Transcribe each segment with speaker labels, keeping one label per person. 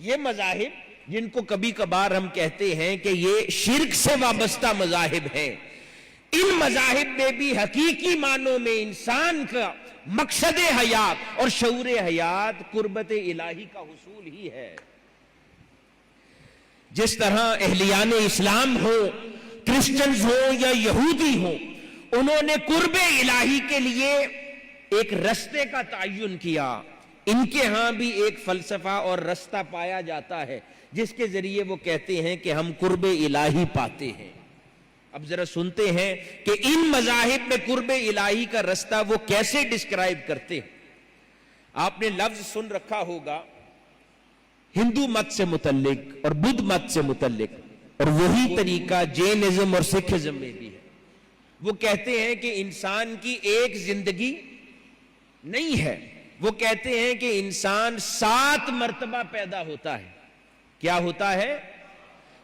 Speaker 1: یہ مذاہب جن کو کبھی کبھار ہم کہتے ہیں کہ یہ شرک سے وابستہ مذاہب ہیں، ان مذاہب میں بھی حقیقی معنوں میں انسان کا مقصد حیات اور شعور حیات قربت الہی کا حصول ہی ہے۔ جس طرح اہلیان اسلام ہو، کرسچنز ہو یا یہودی ہو، انہوں نے قرب الہی کے لیے ایک رستے کا تعین کیا، ان کے ہاں بھی ایک فلسفہ اور رستہ پایا جاتا ہے جس کے ذریعے وہ کہتے ہیں کہ ہم قرب الہی پاتے ہیں۔ اب ذرا سنتے ہیں کہ ان مذاہب میں قرب الہی کا رستہ وہ کیسے ڈسکرائب کرتے ہیں۔ آپ نے لفظ سن رکھا ہوگا ہندو مت سے متعلق اور بدھ مت سے متعلق، اور وہی طریقہ جینزم اور سکھزم میں بھی ہے۔ وہ کہتے ہیں کہ انسان کی ایک زندگی نہیں ہے، وہ کہتے ہیں کہ انسان 7 مرتبہ پیدا ہوتا ہے۔ کیا ہوتا ہے؟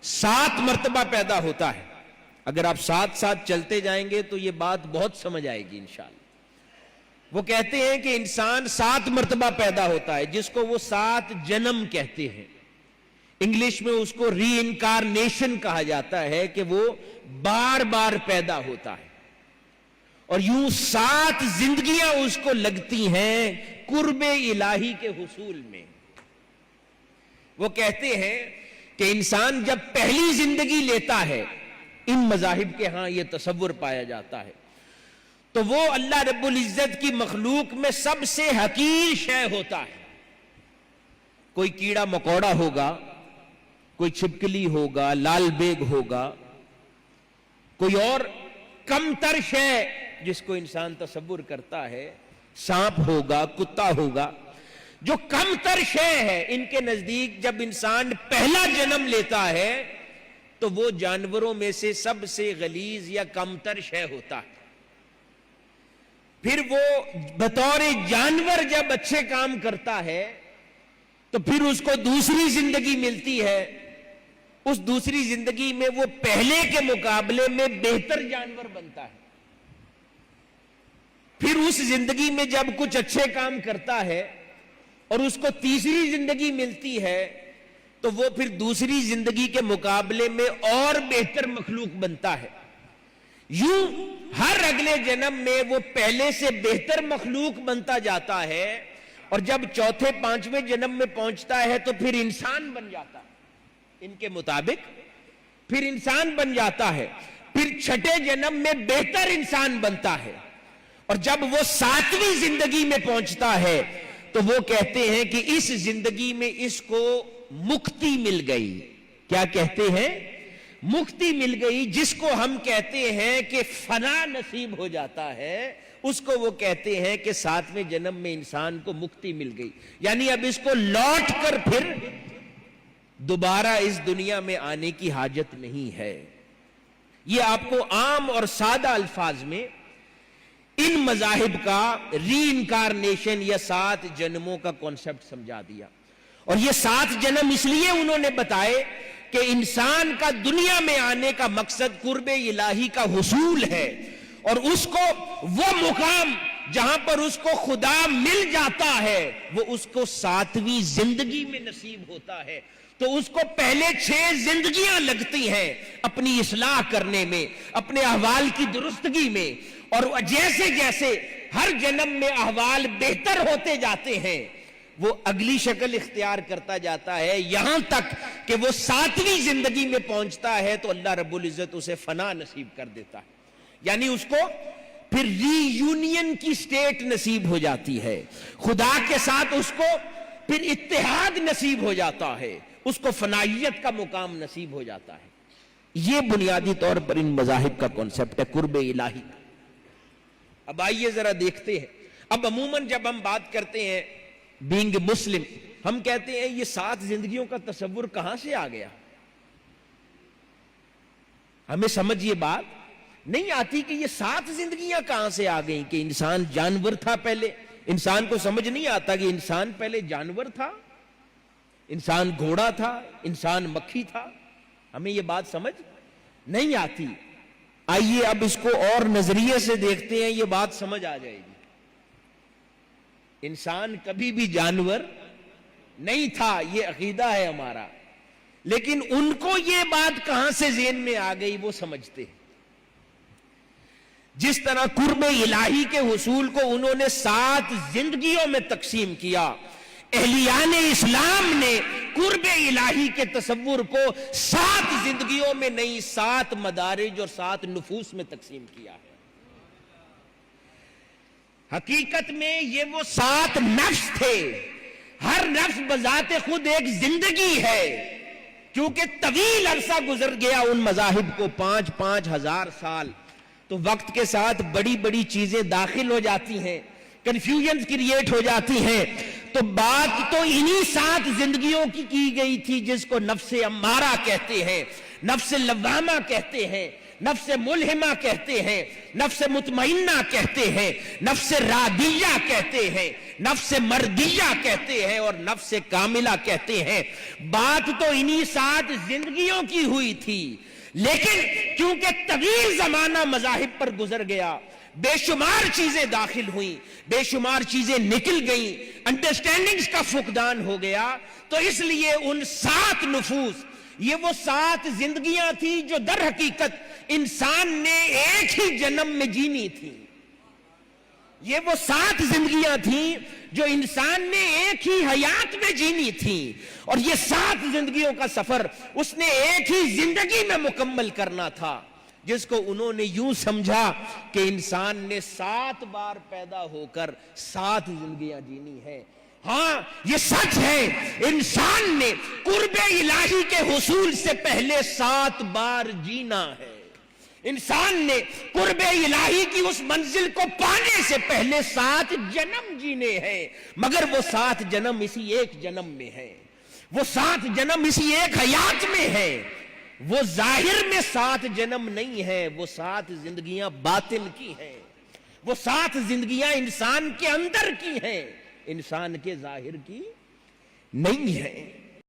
Speaker 1: 7 مرتبہ پیدا ہوتا ہے۔ اگر آپ ساتھ ساتھ چلتے جائیں گے تو یہ بات بہت سمجھ آئے گی انشاءاللہ۔ وہ کہتے ہیں کہ انسان 7 مرتبہ پیدا ہوتا ہے، جس کو وہ 7 جنم کہتے ہیں۔ انگلش میں اس کو ری انکارنیشن کہا جاتا ہے کہ وہ بار بار پیدا ہوتا ہے، اور یوں 7 زندگیاں اس کو لگتی ہیں قرب الہی کے حصول میں۔ وہ کہتے ہیں کہ انسان جب پہلی زندگی لیتا ہے، ان مذاہب کے ہاں یہ تصور پایا جاتا ہے، تو وہ اللہ رب العزت کی مخلوق میں سب سے حقیر شے ہوتا ہے۔ کوئی کیڑا مکوڑا ہوگا، کوئی چھپکلی ہوگا، لال بیگ ہوگا، کوئی اور کم تر شے جس کو انسان تصور کرتا ہے، سانپ ہوگا، کتا ہوگا، جو کم تر شے ہے ان کے نزدیک جب انسان پہلا جنم لیتا ہے تو وہ جانوروں میں سے سب سے غلیظ یا کم تر شے ہوتا ہے۔ پھر وہ بطور جانور جب اچھے کام کرتا ہے تو پھر اس کو دوسری زندگی ملتی ہے، اس دوسری زندگی میں وہ پہلے کے مقابلے میں بہتر جانور بنتا ہے۔ پھر اس زندگی میں جب کچھ اچھے کام کرتا ہے اور اس کو تیسری زندگی ملتی ہے تو وہ پھر دوسری زندگی کے مقابلے میں اور بہتر مخلوق بنتا ہے۔ یوں ہر اگلے جنم میں وہ پہلے سے بہتر مخلوق بنتا جاتا ہے، اور جب چوتھے 5ویں جنم میں پہنچتا ہے تو پھر انسان بن جاتا ہے۔ ان کے مطابق پھر انسان بن جاتا ہے، پھر چھٹے جنم میں بہتر انسان بنتا ہے، اور جب وہ 7ویں زندگی میں پہنچتا ہے تو وہ کہتے ہیں کہ اس زندگی میں اس کو مکتی مل گئی۔ کیا کہتے ہیں؟ مکتی مل گئی، جس کو ہم کہتے ہیں کہ فنا نصیب ہو جاتا ہے، اس کو وہ کہتے ہیں کہ 7ویں جنم میں انسان کو مکتی مل گئی، یعنی اب اس کو لوٹ کر پھر دوبارہ اس دنیا میں آنے کی حاجت نہیں ہے۔ یہ آپ کو عام اور سادہ الفاظ میں ان مذاہب کا ری انکارنیشن یا 7 جنموں کا کانسیپٹ سمجھا دیا۔ اور یہ 7 جنم اس لیے انہوں نے بتائے کہ انسان کا دنیا میں آنے کا مقصد قرب الہی کا حصول ہے، اور اس کو وہ مقام جہاں پر اس کو خدا مل جاتا ہے وہ اس کو 7ویں زندگی میں نصیب ہوتا ہے۔ تو اس کو پہلے 6 زندگیاں لگتی ہیں اپنی اصلاح کرنے میں، اپنے احوال کی درستگی میں، اور جیسے جیسے ہر جنم میں احوال بہتر ہوتے جاتے ہیں وہ اگلی شکل اختیار کرتا جاتا ہے، یہاں تک کہ وہ 7ویں زندگی میں پہنچتا ہے تو اللہ رب العزت اسے فنا نصیب کر دیتا ہے، یعنی اس کو پھر ری یونین کی سٹیٹ نصیب ہو جاتی ہے، خدا کے ساتھ اس کو پھر اتحاد نصیب ہو جاتا ہے، اس کو فنائیت کا مقام نصیب ہو جاتا ہے۔ یہ بنیادی طور پر ان مذاہب کا کانسیپٹ ہے قرب الہی۔ اب آئیے ذرا دیکھتے ہیں، اب عموماً جب ہم بات کرتے ہیں بینگ مسلم، ہم کہتے ہیں یہ 7 زندگیوں کا تصور کہاں سے آ گیا؟ ہمیں سمجھ یہ بات نہیں آتی کہ یہ 7 زندگیاں کہاں سے آ گئیں، کہ انسان جانور تھا پہلے، انسان کو سمجھ نہیں آتا کہ انسان پہلے جانور تھا، انسان گھوڑا تھا، انسان مکھی تھا، ہمیں یہ بات سمجھ نہیں آتی۔ آئیے اب اس کو اور نظریے سے دیکھتے ہیں، یہ بات سمجھ آ جائے گی۔ انسان کبھی بھی جانور نہیں تھا، یہ عقیدہ ہے ہمارا، لیکن ان کو یہ بات کہاں سے ذہن میں آ گئی وہ سمجھتے ہیں۔ جس طرح قرب الہی کے حصول کو انہوں نے 7 زندگیوں میں تقسیم کیا، اہلیان اسلام نے قرب الہی کے تصور کو 7 زندگیوں میں نہیں 7 مدارج اور 7 نفوس میں تقسیم کیا ہے۔ حقیقت میں یہ وہ 7 نفس تھے، ہر نفس بذات خود ایک زندگی ہے، کیونکہ طویل عرصہ گزر گیا ان مذاہب کو، 5-5 ہزار سال، تو وقت کے ساتھ بڑی بڑی چیزیں داخل ہو جاتی ہیں، کنفیوژن کریٹ ہو جاتی ہیں، تو بات تو انہی 7 زندگیوں کی گئی تھی، جس کو نفس امارہ کہتے ہیں، نفس لوامہ کہتے ہیں، نفس ملہمہ کہتے ہیں، نفس مطمئنہ کہتے ہیں، نفس راضیہ کہتے ہیں، نفس مردیہ کہتے ہیں، اور نفس کاملہ کہتے ہیں۔ بات تو انہی 7 زندگیوں کی ہوئی تھی، لیکن کیونکہ طویل زمانہ مذاہب پر گزر گیا، بے شمار چیزیں داخل ہوئیں، بے شمار چیزیں نکل گئیں، انڈرسٹینڈنگز کا فقدان ہو گیا، تو اس لیے ان 7 نفوس، یہ وہ 7 زندگیاں تھیں جو در حقیقت انسان نے ایک ہی جنم میں جینی تھی۔ یہ وہ 7 زندگیاں تھیں جو انسان نے ایک ہی حیات میں جینی تھی، اور یہ 7 زندگیوں کا سفر اس نے ایک ہی زندگی میں مکمل کرنا تھا، جس کو انہوں نے یوں سمجھا کہ انسان نے 7 بار پیدا ہو کر 7 زندگیاں جینی ہیں۔ ہاں یہ سچ ہے، انسان نے قرب الہی کے حصول سے پہلے 7 بار جینا ہے، انسان نے قرب الہی کی اس منزل کو پانے سے پہلے 7 جنم جینے ہیں، مگر وہ 7 جنم اسی ایک جنم میں ہے، وہ 7 جنم اسی ایک حیات میں ہے، وہ ظاہر میں 7 جنم نہیں ہے، وہ 7 زندگیاں باطن کی ہیں، وہ 7 زندگیاں انسان کے اندر کی ہیں، انسان کے ظاہر کی نہیں ہیں۔